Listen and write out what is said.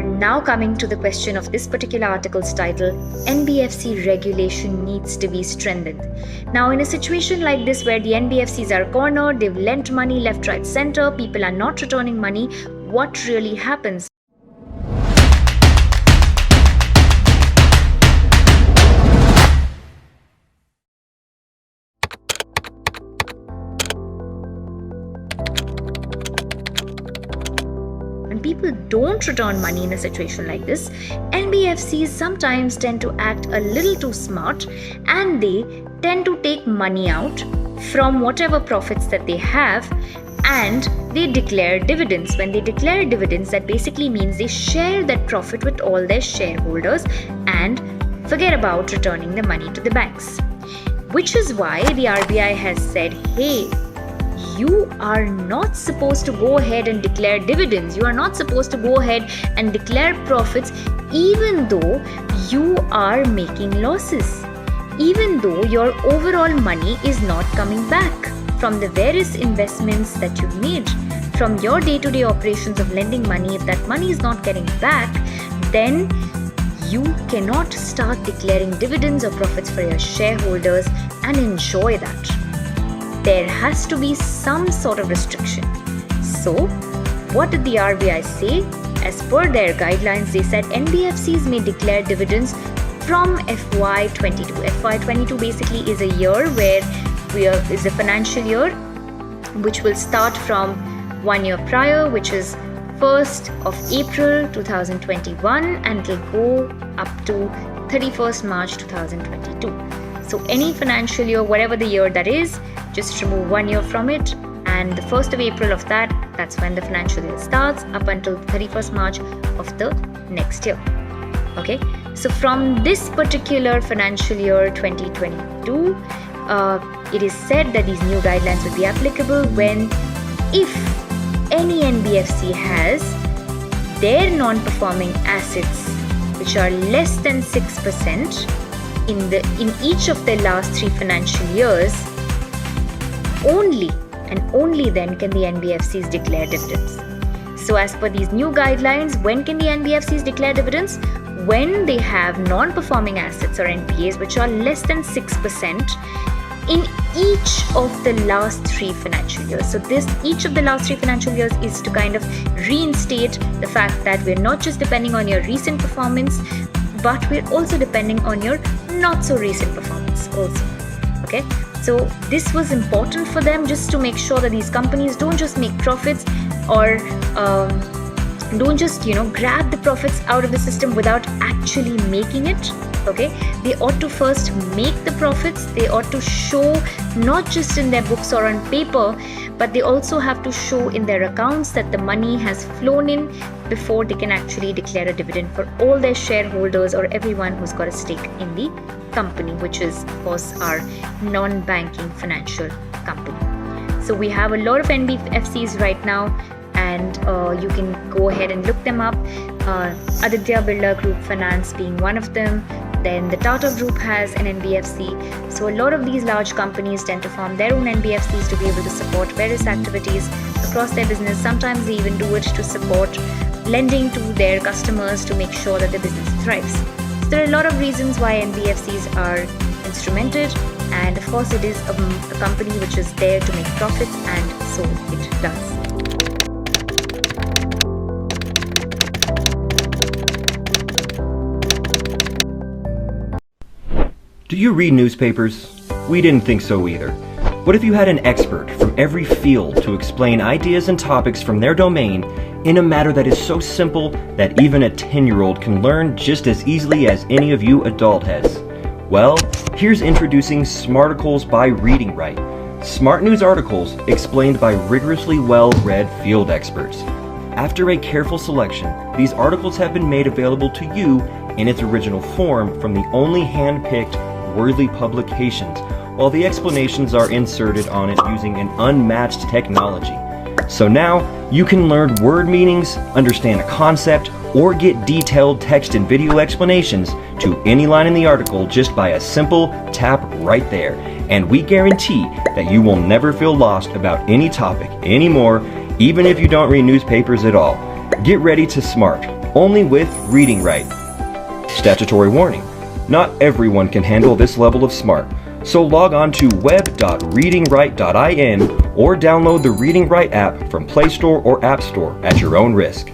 now coming to the question of this particular article's title, NBFC regulation needs to be strengthened. Now, in a situation like this where the NBFCs are cornered, they've lent money left, right, center, people are not returning money, what really happens? When people don't return money in a situation like this, NBFCs sometimes tend to act a little too smart, and they tend to take money out from whatever profits that they have, and they declare dividends. When they declare dividends, that basically means they share that profit with all their shareholders and forget about returning the money to the banks. Which is why the RBI has said, hey, you are not supposed to go ahead and declare dividends. You are not supposed to go ahead and declare profits even though you are making losses, even though your overall money is not coming back from the various investments that you made, from your day-to-day operations of lending money. If that money is not getting back, then you cannot start declaring dividends or profits for your shareholders and enjoy that. There has to be some sort of restriction. So, what did the RBI say? As per their guidelines, they said NBFCs may declare dividends from FY22. FY22 basically is a year where is a financial year which will start from 1 year prior, which is 1st of April 2021, and it will go up to 31st March 2022. So any financial year, whatever the year that is, just remove 1 year from it, and the 1st of April of that's when the financial year starts, up until 31st March of the next year. Okay, so from this particular financial year 2022, it is said that these new guidelines will be applicable when, if any NBFC has their non-performing assets which are less than 6% in each of the last 3 financial years, only and only then can the NBFCs declare dividends. So as per these new guidelines, when can the NBFCs declare dividends? When they have non-performing assets or NPAs which are less than 6% in each of the last 3 financial years. So each of the last 3 financial years is to kind of reinstate the fact that we're not just depending on your recent performance, but we're also depending on your not so recent performance also. Okay, so this was important for them, just to make sure that these companies don't just make profits or don't just grab the profits out of the system without actually making it. Okay, they ought to first make the profits. They ought to show not just in their books or on paper, but they also have to show in their accounts that the money has flown in before they can actually declare a dividend for all their shareholders or everyone who's got a stake in the company, which is of course our non-banking financial company. So we have a lot of NBFCs right now, and you can go ahead and look them up. Aditya Birla Group Finance being one of them. Then the Tata Group has an NBFC. So a lot of these large companies tend to form their own NBFCs to be able to support various activities across their business. Sometimes they even do it to support lending to their customers to make sure that the business thrives. So there are a lot of reasons why NBFCs are instrumented, and of course it is a company which is there to make profits, and so it does. Do you read newspapers? We didn't think so either. What if you had an expert from every field to explain ideas and topics from their domain in a matter that is so simple that even a 10-year-old can learn just as easily as any of you adult heads? Well, here's introducing Smarticles by Reading Right. Smart news articles explained by rigorously well-read field experts. After a careful selection, these articles have been made available to you in its original form from the only hand-picked worthy publications, while the explanations are inserted on it using an unmatched technology. So now, you can learn word meanings, understand a concept, or get detailed text and video explanations to any line in the article just by a simple tap right there. And we guarantee that you will never feel lost about any topic anymore, even if you don't read newspapers at all. Get ready to smart. only with Reading Right. Statutory warning: not everyone can handle this level of smart, so log on to web.readingright.in or download the Reading Right app from Play Store or App Store at your own risk.